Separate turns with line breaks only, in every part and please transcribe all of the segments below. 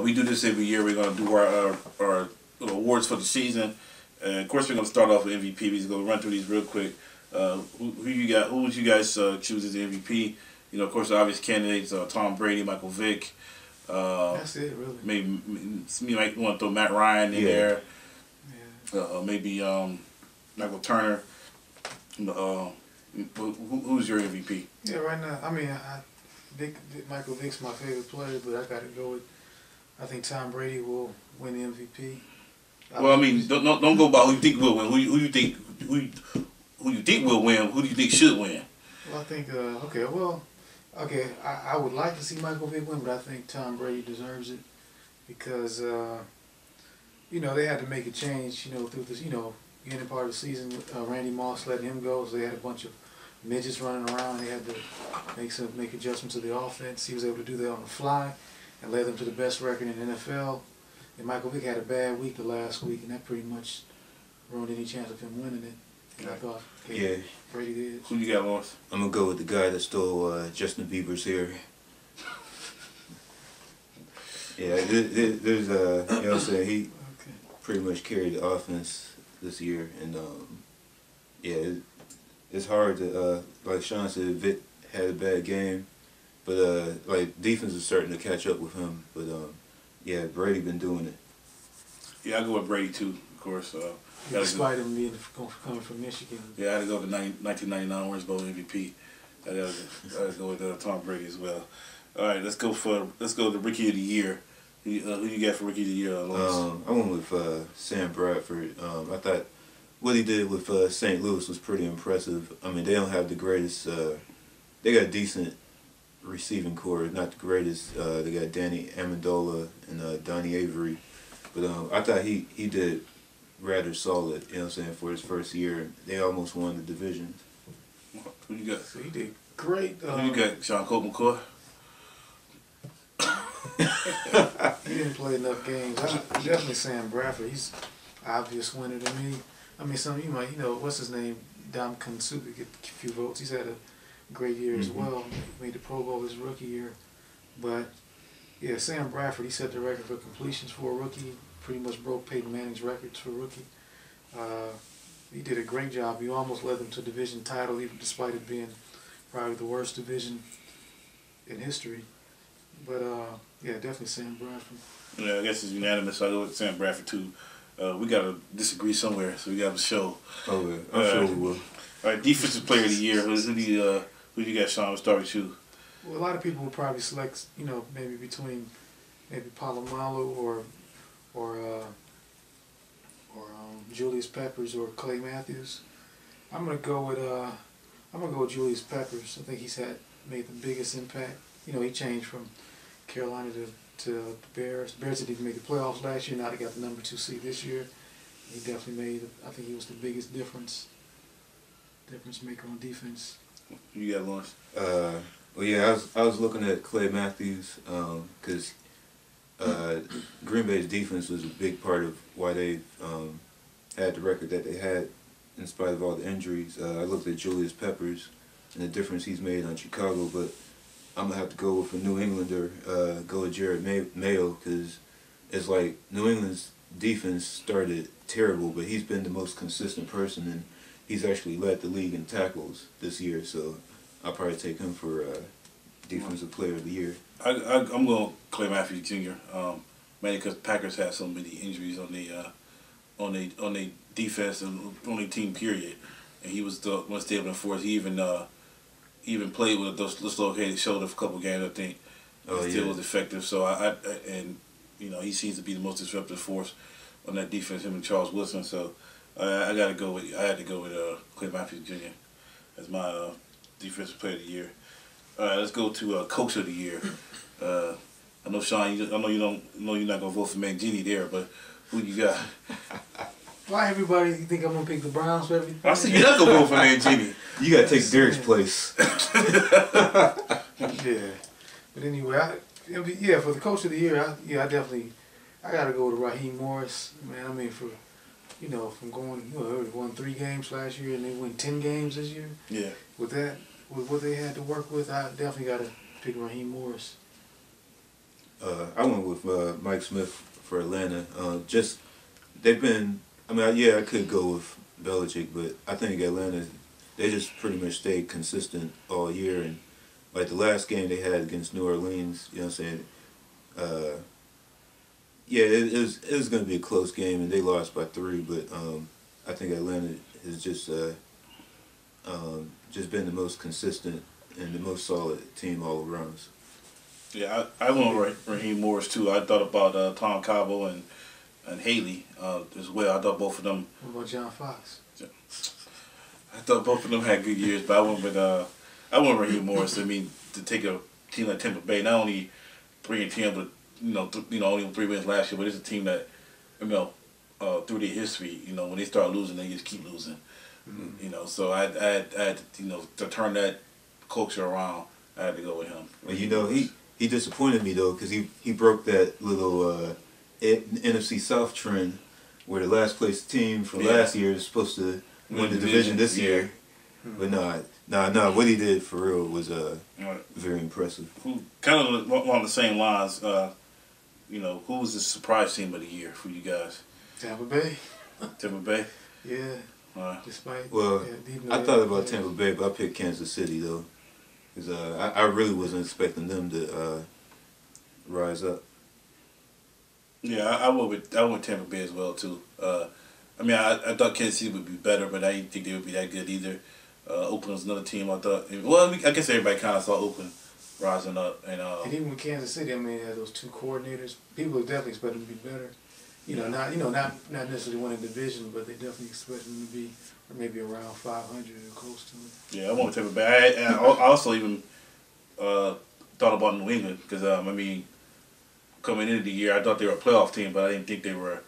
We do this every year. We're going to do our awards for the season. And of course, we're going to start off with MVP. We're just going to run through these real quick. Who you got? Who would you guys choose as the MVP? You know, of course, the obvious candidates: Tom Brady, Michael Vick.
That's it, really.
Maybe you might want to throw Matt Ryan in there.
Yeah.
Maybe Michael Turner. Who's your MVP?
Yeah, right now, I mean, Michael Vick's my favorite player, but I got to go with. I think Tom Brady will win the MVP.
Well, I mean, don't go by who you think will win. Who you think will win? Who do you think should win?
Well, I think I would like to see Michael Vick win, but I think Tom Brady deserves it because you know, they had to make a change. You know, through this, you know, beginning part of the season, Randy Moss letting him go, so they had a bunch of midgets running around. They had to make adjustments to the offense. He was able to do that on the fly and led them to the best record in the NFL. And Michael Vick had a bad week the last week, and that pretty much ruined any chance of him winning it. And I thought, Brady did.
Who you got, Lawrence?
I'm gonna go with the guy that stole Justin Bieber's hair. Yeah, there's you know what I'm saying, he pretty much carried the offense this year, and yeah, it's hard to like Sean said, Vic had a bad game, but like defense is starting to catch up with him, but yeah, Brady been doing it.
Yeah, I go with Brady too, of course.
Despite him coming from Michigan.
Yeah, I had to go with the 1999 Orange Bowl MVP. I had to go with Tom Brady as well. All right, let's go to Rookie of the Year. Who you got for Rookie of the Year, Lawrence?
I went with Sam Bradford. I thought what he did with St. Louis was pretty impressive. I mean, they don't have the greatest. They got a decent receiving core, not the greatest. They got Danny Amendola and Donnie Avery, but I thought he did rather solid. You know what I'm saying, for his first year. They almost won the division.
Who you got?
So he did great.
Who you got? Sean Colt McCoy.
He didn't play enough games. Definitely Sam Bradford. He's obvious winner to me. I mean, you might, you know, what's his name? Dom Kansubi get a few votes. He's had a great year as well. He made the Pro Bowl his rookie year. But, yeah, Sam Bradford, he set the record for completions for a rookie. Pretty much broke Peyton Manning's records for a rookie. He did a great job. He almost led them to division title, even despite it being probably the worst division in history. But, yeah, definitely Sam Bradford.
Yeah, I guess it's unanimous. I go with Sam Bradford too. We gotta disagree somewhere, so we got to show.
Oh yeah, I'm sure we will.
All right, Defensive Player of the Year. Who do you got, Sean? We'll start with you.
Well, a lot of people would probably select, you know, maybe between Palomalu or Julius Peppers or Clay Matthews. I'm gonna go with Julius Peppers. I think he's made the biggest impact. You know, he changed from Carolina to the Bears. The Bears didn't even make the playoffs last year. Now they got the number 2 seed this year. He definitely made. I think he was the biggest difference maker on defense.
You got, Lawrence?
Well, yeah, I was looking at Clay Matthews because Green Bay's defense was a big part of why they had the record that they had in spite of all the injuries. I looked at Julius Peppers and the difference he's made on Chicago, but I'm gonna have to go with a New Englander, go with Jared Mayo, because it's like New England's defense started terrible, but he's been the most consistent person, and he's actually led the league in tackles this year. So I'll probably take him for Defensive Player of the Year.
I'm going Clay Matthews Jr. Mainly because Packers had so many injuries on the defense and on the team period, and he was the one stable in force. He even played with a dislocated shoulder for a couple games, I think. Still was effective. So and you know, he seems to be the most disruptive force on that defense, him and Charles Woodson. So I had to go with Clay Matthews Jr. as my Defensive Player of the Year. All right, let's go to Coach of the Year. I know, Sean, you're not gonna vote for Mangini there, but who you got?
Why everybody think I'm gonna pick the Browns for everything?
I said you're not gonna vote for Mangini.
You gotta take Derek's place.
Yeah, but anyway, for the Coach of the Year, I gotta go with Raheem Morris. Man, I mean, from going, they won 3 games last year and they won 10 games this year.
Yeah.
With what they had to work with, I definitely gotta pick Raheem Morris.
I went with Mike Smith for Atlanta. Just they've been. I mean, yeah, I could go with Belichick, but I think Atlanta, they just pretty much stayed consistent all year. And like the last game they had against New Orleans, you know what I'm saying? Yeah, it was going to be a close game, and they lost by 3. But I think Atlanta has just been the most consistent and the most solid team all around.
Yeah, I went with Raheem Morris too. I thought about Tom Cabo and Haley as well. I thought both of them.
What about John Fox?
I thought both of them had good years, but I went with Raheem Morris. I mean, to take a team like Tampa Bay, not only 3-10, but only 3 wins last year, but it's a team that through their history, when they start losing, they just keep losing. Mm-hmm. So I had to turn that culture around. I had to go with him.
Well, he disappointed me though, because he broke that little NFC South trend where the last place team from last year is supposed to win the division this year. But nah, what he did for real was very impressive.
Kind of along the same lines, who was the surprise team of the year for you guys?
Tampa Bay.
Tampa Bay?
Yeah.
I thought about Tampa Bay, but I picked Kansas City though, because I really wasn't expecting them to rise up.
Yeah, I went Tampa Bay as well too. I thought Kansas City would be better, but I didn't think they would be that good either. Oakland was another team I thought. Well, I guess everybody kind of saw Oakland rising up, and
even with Kansas City, they had those 2 coordinators. People definitely expect them to be better. Not necessarily winning division, but they definitely expect them to be maybe around 500 or close to it.
Yeah, I went with Tampa Bay. I also even thought about New England because coming into the year, I thought they were a playoff team, but I didn't think they were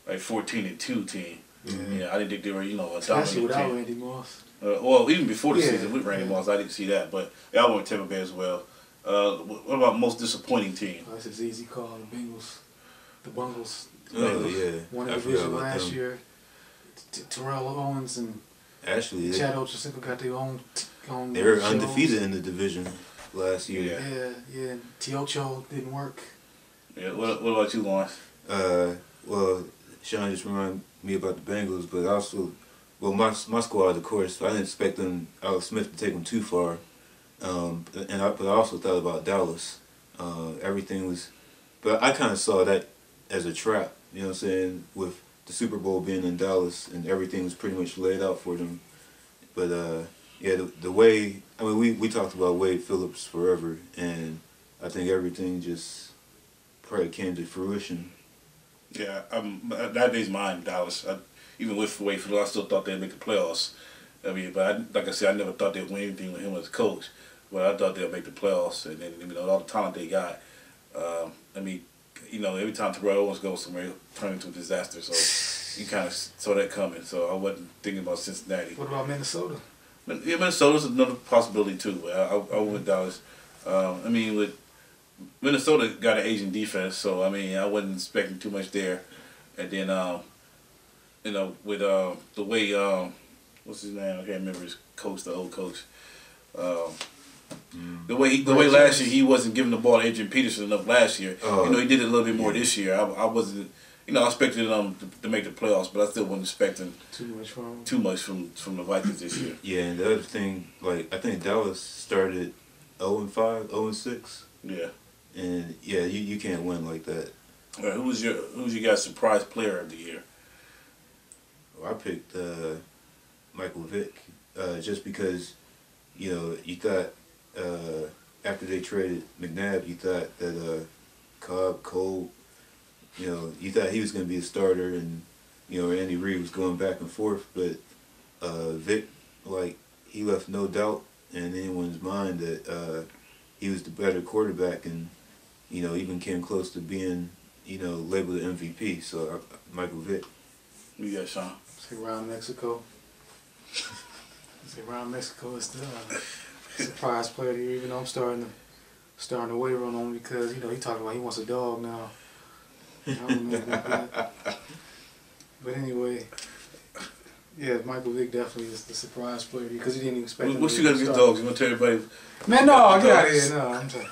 like 14-2 team.
Mm-hmm.
Yeah, I didn't think they were a
especially
dominant
without
team.
Randy Moss.
Well, even before the season with Randy Moss, I didn't see that. But I went with Tampa Bay as well. What about most disappointing team?
That's an easy call. The Bengals. The Bungles.
Oh yeah,
won the division last year. Terrell Owens and Chad Ochocinco got their own.
They were undefeated in the division last year.
Yeah. Tiocho didn't work.
Yeah. What about you, Lawrence?
Well, Sean just reminded me about the Bengals, but also, my squad, of course, I didn't expect Alex Smith to take them too far. But I also thought about Dallas. Everything was, but I kind of saw that as a trap. You know what I'm saying? With the Super Bowl being in Dallas and everything was pretty much laid out for them. But the way we talked about Wade Phillips forever, and I think everything just probably came to fruition.
Yeah, that day's mine, Dallas. Even with Wade Phillips, I still thought they'd make the playoffs. Like I said, I never thought they'd win anything with him as coach. But I thought they'd make the playoffs, and then all the talent they got. Every time Terrell Owens goes somewhere, he'll turn into a disaster. So you kind of saw that coming. So I wasn't thinking about Cincinnati.
What about Minnesota?
Yeah, Minnesota's another possibility too. I went with Dallas. With Minnesota got an Asian defense, so I wasn't expecting too much there. And then with the way what's his name? I can't remember his coach, the old coach. The way last year he wasn't giving the ball to Adrian Peterson enough last year. He did it a little bit more this year. I wasn't. I expected them to make the playoffs, but I still wasn't expecting too much from the Vikings this year.
Yeah, and the other thing, I think Dallas started 0-5, 0-6.
Yeah.
And yeah, you can't win like that.
All right, who's your guys' surprise player of the year?
Well, I picked Michael Vick, just because you thought after they traded McNabb, you thought that Cobb, Cole, you thought he was going to be a starter, and Andy Reid was going back and forth, but Vick, he left no doubt in anyone's mind that he was the better quarterback, and even came close to being labeled an MVP. So Michael Vick.
You got Sean?
Say Round Mexico. Round Mexico is the surprise player of the year, even though I'm starting to waver on him because he talking about he wants a dog now. I don't know about that. But anyway, yeah, Michael Vick definitely is the surprise player because he didn't expect him.
What you gonna get dogs? You gonna tell everybody?
Man, no, get out of here. No, I'm sorry.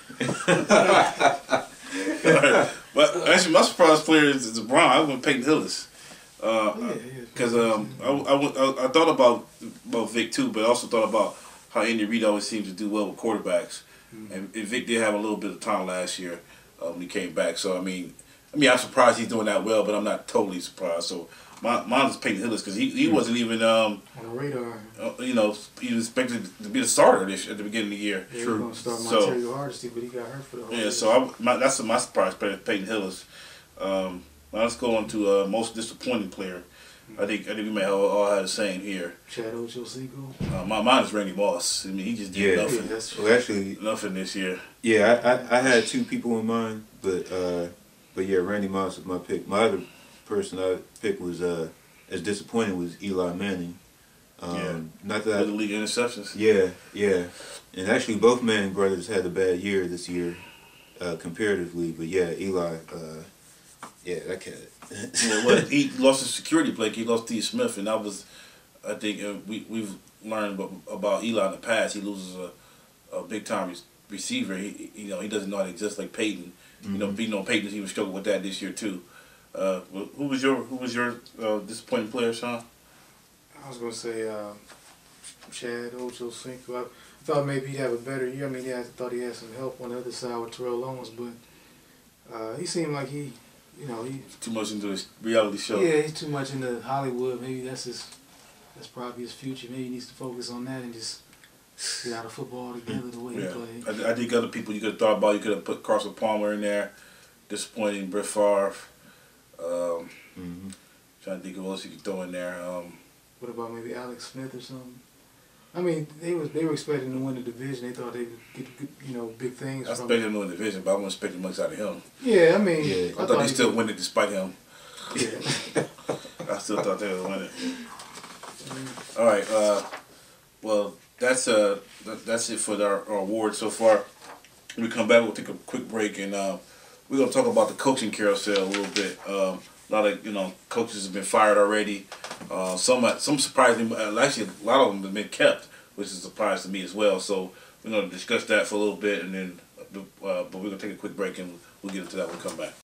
Right. But actually, my surprise player is LeBron. I went Peyton Hillis. Because I thought about Vic too, but I also thought about how Andy Reid always seems to do well with quarterbacks, and Vic did have a little bit of time last year when he came back. So I mean, I'm surprised he's doing that well, but I'm not totally surprised. So mine is Peyton Hillis because he wasn't even
on the radar.
he was expected to be the starter at the beginning of the year.
Yeah, True. He was going to start Montario Hardesty, but he got hurt for the whole year.
So that's my surprise player, Peyton Hillis. Now let's go on to most disappointing player. I think we may all have the same here.
Chad Ochocinco.
Mine is Randy Moss. I mean, he just did nothing.
Well, actually,
nothing this year.
Yeah, I had two people in mind, but yeah, Randy Moss was my pick. My other person I picked was as disappointing was Eli Manning. Not that
with the league interceptions.
Yeah, and actually both Manning brothers had a bad year this year, comparatively. But yeah, Eli. Yeah, that cat.
He lost his security blanket. He lost Steve Smith, and that was, I think, we've learned about Eli in the past. He loses a big time receiver. He doesn't know how to exist like Peyton. Mm-hmm. Peyton even struggled with that this year too. Who was your disappointing player, Sean?
I was gonna say Chad Ochocinco. I thought maybe he'd have a better year. I mean, I thought he had some help on the other side with Terrell Owens, but he seemed like he's
too much into his reality show.
Yeah, he's too much into Hollywood. Maybe that's probably his future. Maybe he needs to focus on that and just get out of football together the way he played.
I think other people you could have thought about. You could have put Carson Palmer in there. Disappointing. Brett Favre. Trying to think of what else you could throw in there.
What about maybe Alex Smith or something? I mean, they were expecting to win the division. They thought they would get big things.
I expected him to win the division, but I wasn't expecting much out of him.
Yeah, I mean,
I thought they still win it despite him.
Yeah,
I still thought they would win it. All right. Well, that's it for our awards so far. When we come back, we'll take a quick break, and we're gonna talk about the coaching carousel a little bit. A lot of coaches have been fired already. Some surprisingly, actually a lot of them have been kept, which is a surprise to me as well. So we're gonna discuss that for a little bit, and then but we're gonna take a quick break, and we'll get into that when we come back.